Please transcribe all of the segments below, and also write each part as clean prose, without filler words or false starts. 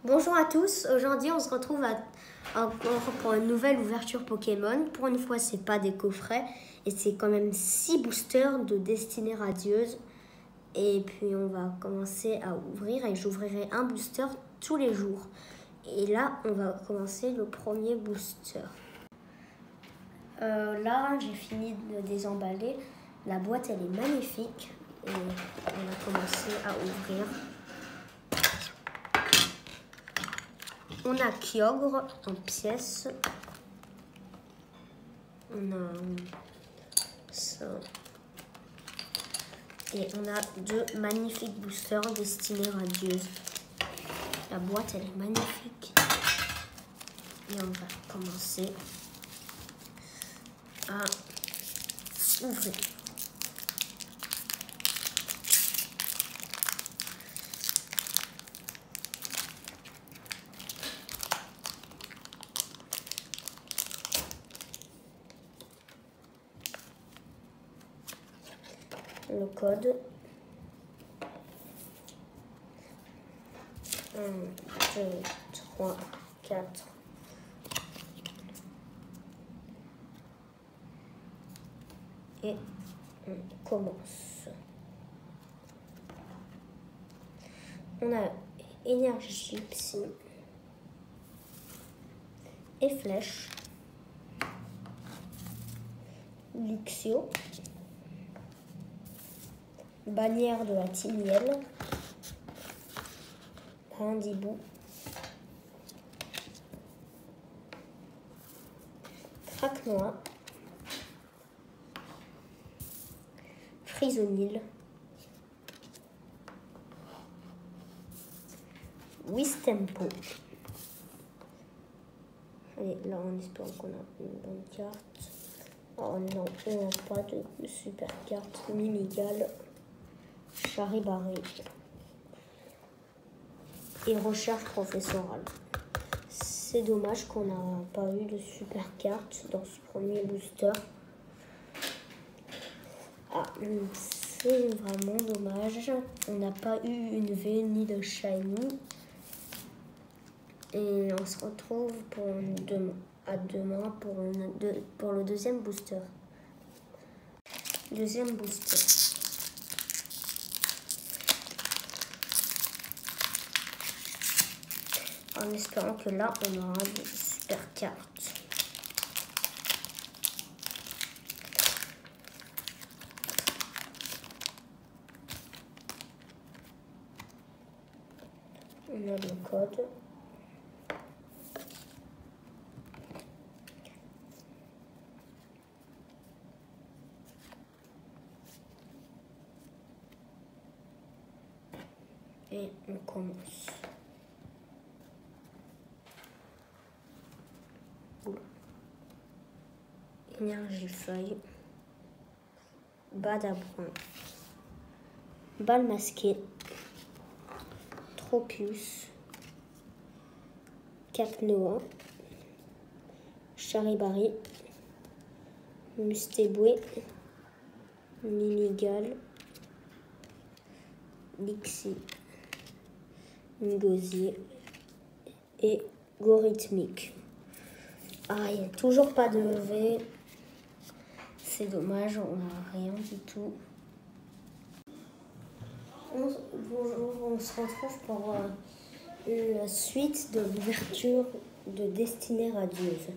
Bonjour à tous, aujourd'hui on se retrouve encore pour une nouvelle ouverture Pokémon. Pour une fois c'est pas des coffrets et c'est quand même 6 boosters de Destinée Radieuse. Et puis on va commencer à ouvrir et j'ouvrirai un booster tous les jours. Et là on va commencer le premier booster. Là j'ai fini de désemballer, la boîte elle est magnifique et on va commencer à ouvrir. On a Kyogre en pièces. On a ça. Et on a deux magnifiques boosters Destinée Radieuse. La boîte, elle est magnifique. Et on va commencer à ouvrir. Le code 1, 2, 3, 4. Et on commence. On a énergie psy et flèche, Luxio, bannière de la Timiel, Brindibou, Craquenois, Frisonil, Wistempo. Allez, là on espère qu'on a une bonne carte. Oh non, on n'a pas de super carte. Mimigal, Charivari et recherche professorale. C'est dommage qu'on n'a pas eu de super carte dans ce premier booster. Ah, c'est vraiment dommage. On n'a pas eu une V ni de Shiny. Et on se retrouve à demain pour le deuxième booster. Deuxième booster. En espérant que là, on aura des super cartes. On a le code. Et on commence. Énergie feuille, Badabron, balle masquée, Tropius, Cacnoa, Charivari, Mustéboué, Mimigal, Lixi, Ngosier et Gorithmique. Ah, il n'y a toujours pas de V. C'est dommage, on n'a rien du tout. Bonjour, on se retrouve pour la suite de l'ouverture de Destinée Radieuse.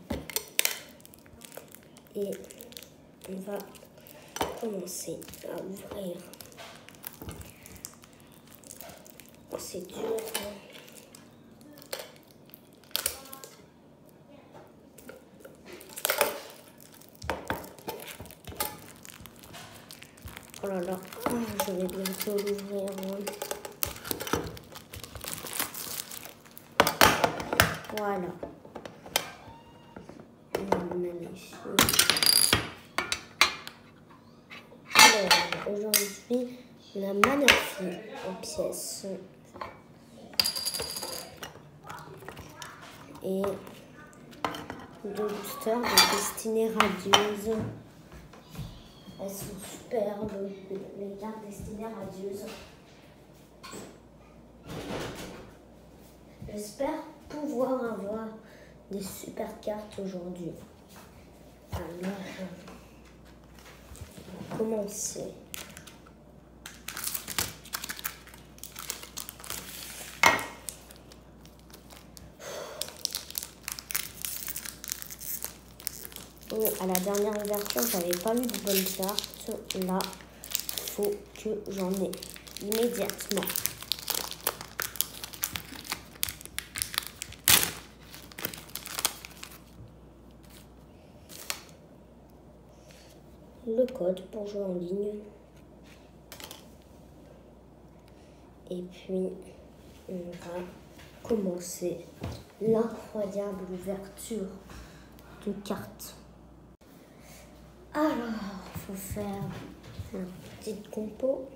Et on va commencer à ouvrir. C'est dur. Oh là là, je vais bientôt l'ouvrir. Voilà. Magnifique. Alors, aujourd'hui, la Manaphy en pièces. Et deux boosters de Destinée Radieuse. Elles sont superbes, les cartes Destinée Radieuse. J'espère pouvoir avoir des super cartes aujourd'hui. Alors, on va commencer. À la dernière ouverture, j'avais pas eu de bonne carte. Là, faut que j'en ai immédiatement. Le code pour jouer en ligne. Et puis, on va commencer l'incroyable ouverture de cartes. Alors, il faut faire une petite compo.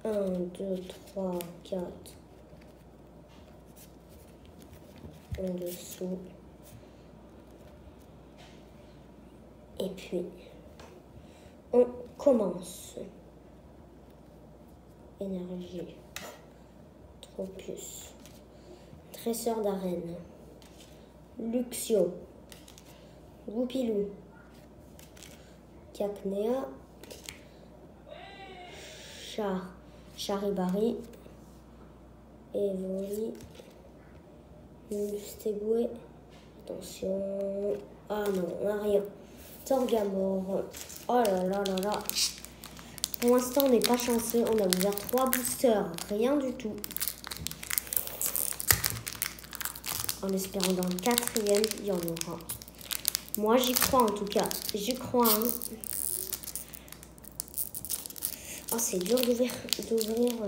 1, 2, 3, 4. En dessous. Et puis, on commence. Énergie. Tropius. Tresseur d'arène. Luxio. Goupilou. Cacnea. Charibari. Evoli. Mustéboué. Attention. Ah non, on n'a rien. Torgamore. Oh là là là là. Pour l'instant, on n'est pas chanceux. On a ouvert 3 boosters. Rien du tout. En espérant dans le 4e, il y en aura. Moi, j'y crois en tout cas. J'y crois. Hein. Oh, c'est dur d'ouvrir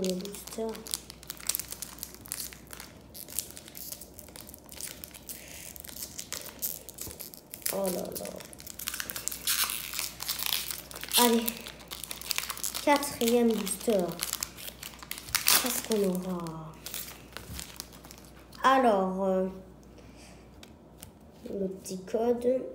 les boosters. Oh là là. Allez. 4e booster. Qu'est-ce qu'on aura? Alors, le petit code.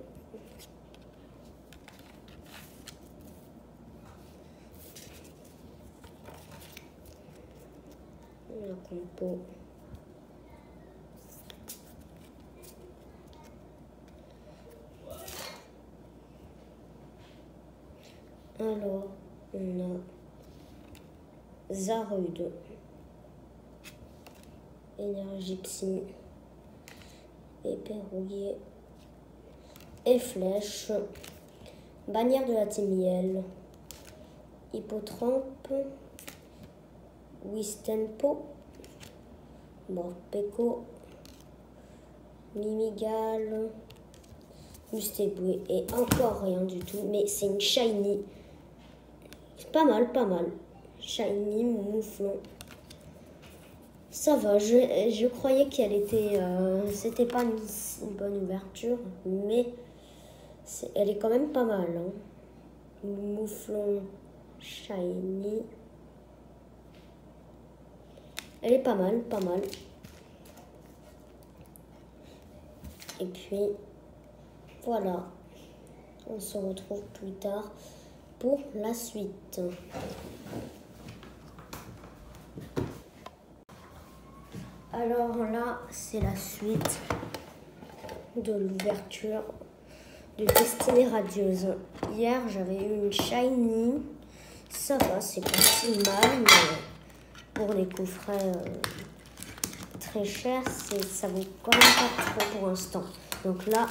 La compo. Alors, on a Zarude, Énergie Psy, Éperrouillé, et Flèche, Bannière de la Timiel, Hippotrampe, Wistempo, Morpeko, Mimigal, Mustéboué et encore rien du tout, mais c'est une shiny. Pas mal, pas mal. Shiny, mouflon. Ça va, je croyais qu'elle était... c'était pas une bonne ouverture, mais elle est quand même pas mal. Hein. Mouflon, shiny. Elle est pas mal, pas mal. Et puis, voilà. On se retrouve plus tard pour la suite. Alors là, c'est la suite de l'ouverture de Destinée Radieuse. Hier, j'avais eu une shiny. Ça va, c'est pas si mal, mais pour les coffrets très chers, ça vaut quand même pas trop pour l'instant. Donc là,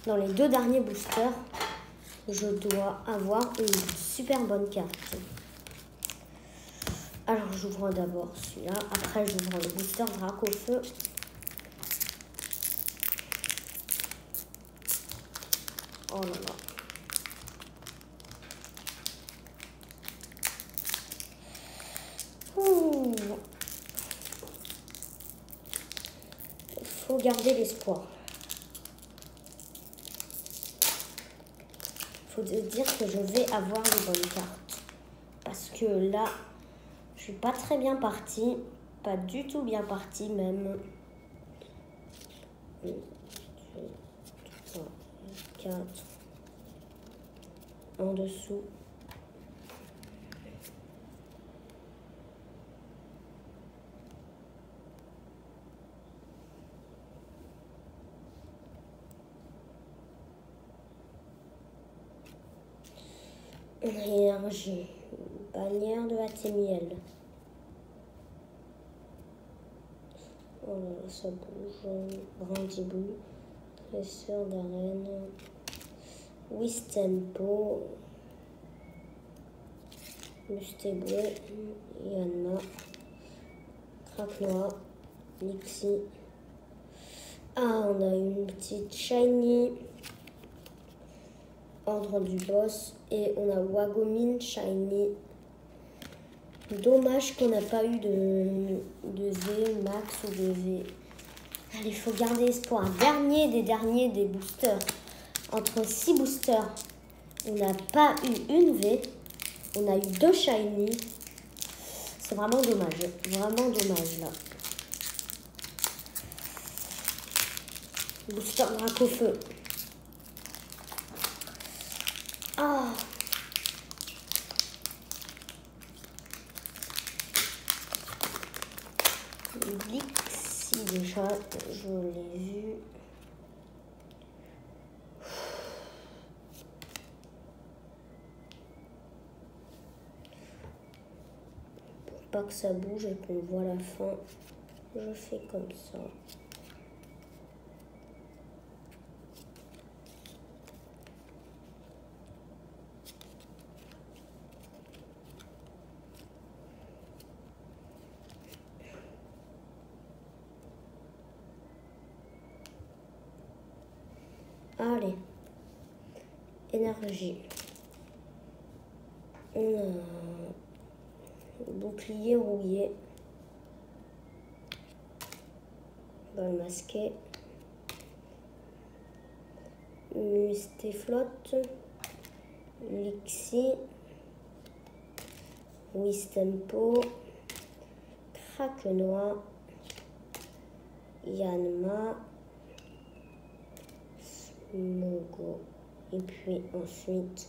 dans les 2 derniers boosters, je dois avoir une super bonne carte. Alors, j'ouvre d'abord celui-là. Après, j'ouvre le booster Dracofeu. Oh là là. Ouh. Faut garder l'espoir. Faut dire que je vais avoir les bonnes cartes. Parce que là, je suis pas très bien partie. Pas du tout bien partie même. 1, 2, 3, 4. En dessous. Énergie. Bannière de Athémiel. Oh là là, ça bouge. Brindibou. Tresseur d'arène. Wistempo. Mustéboué. Yanma. Craque-noir. Nixie. Ah, on a une petite shiny. Ordre du boss. Et on a Wagomine shiny. Dommage qu'on n'a pas eu de V max ou de V. Allez, il faut garder espoir. Dernier des derniers des boosters. Entre 6 boosters, on n'a pas eu une V. On a eu 2 shiny. C'est vraiment dommage. Vraiment dommage là. Booster Dracofeu. Ah. Dixie déjà, je l'ai vu. Pour pas que ça bouge et qu'on voit la fin, je fais comme ça. Allez, énergie. On a bouclier rouillé. Balle masquée. Mustéflotte. Lixie. Wistempo. Craque-noir. Yanma. Mogo. Et puis ensuite...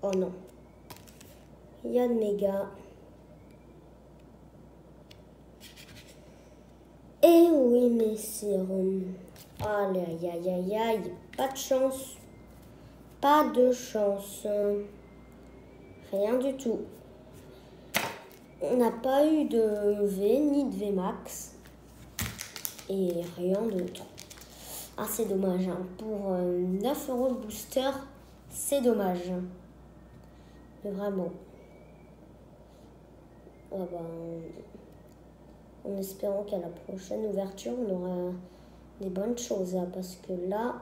Oh non. Yanmega. Et oui, mais c'est... Allez, aïe, aïe, aïe, aïe. Pas de chance. Pas de chance. Rien du tout. On n'a pas eu de V ni de V max. Et rien d'autre. Ah, c'est dommage. Hein. Pour 9 € de booster, c'est dommage. Mais vraiment. Ah ben, en espérant qu'à la prochaine ouverture, on aura des bonnes choses. Hein, parce que là,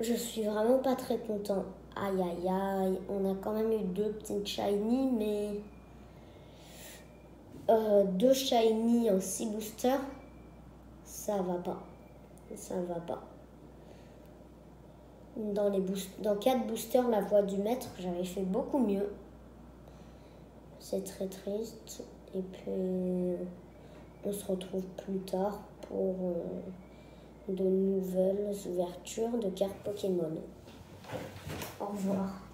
je suis vraiment pas très content. Aïe, aïe, aïe. On a quand même eu 2 petites shiny, mais... 2 shiny en 6 boosters, ça va pas. Ça va pas. Dans 4 boosters, la voix du maître, j'avais fait beaucoup mieux. C'est très triste. Et puis, on se retrouve plus tard pour de nouvelles ouvertures de cartes Pokémon. Au revoir.